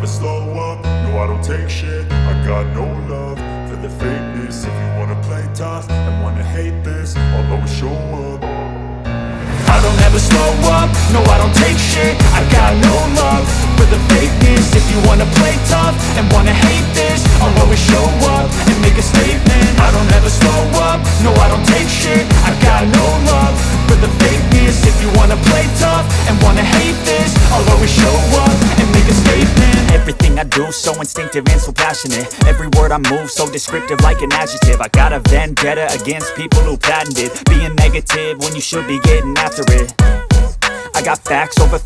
slow up, no I don't take shit. I got no love for the fakeness. If you wanna play tough and wanna hate this, I'll always show up. I don't ever slow up, no I don't take shit. I got no love for the fakeness. If you wanna play tough and wanna hate this, I'll always show up and make a statement. I don't ever slow up, no I don't take shit. I got no love for the fakeness. If you wanna play tough and wanna hate this, I'll always show up and make a statement. Everything I do so instinctive and so passionate. Every word I move so descriptive like an adjective. I got a vendetta against people who patented being negative when you should be getting after it. I got facts over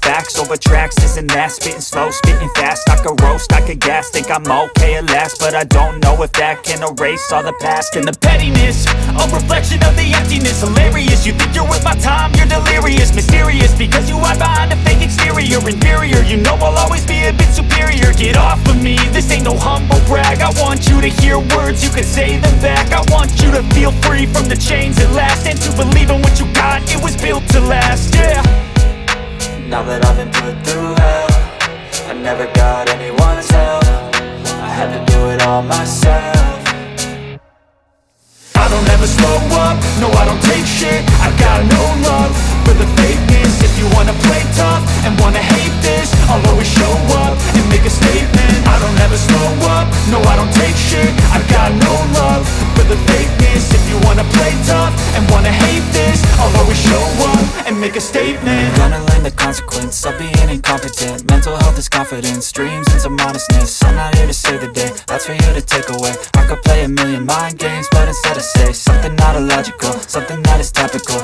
tracks, this and that. Spitting slow, spitting fast, I could roast, I could gas. Think I'm okay at last, but I don't know if that can erase all the past. And the pettiness, a reflection of the emptiness. Hilarious, you think you're worth my time, you're delirious. Mysterious, because you hide behind a fake exterior. Inferior, you know I'll always be a bit superior. Get off of me, this ain't no humble brag. I want you to hear words, you can say them back. I want you to feel free from the chains at last, and to believe in what you got, it was built to last, yeah. Now that I've been put through hell, I never got anyone's help. I had to do it all myself. I don't ever slow up, no I don't take shit. I got no love for the fakeness. If you wanna play tough and wanna hate this, I'll always show up and make a statement. I don't ever slow up, no I don't take shit. I got no love for the fakeness. If you wanna play tough and wanna hate this, I'll always show up and make a statement. Gonna learn the consequence of being incompetent. Mental health is confidence, dreams and some honestness. I'm not here to save the day, that's for you to take away. I could play a million mind games, but instead I say something not illogical, something that is topical.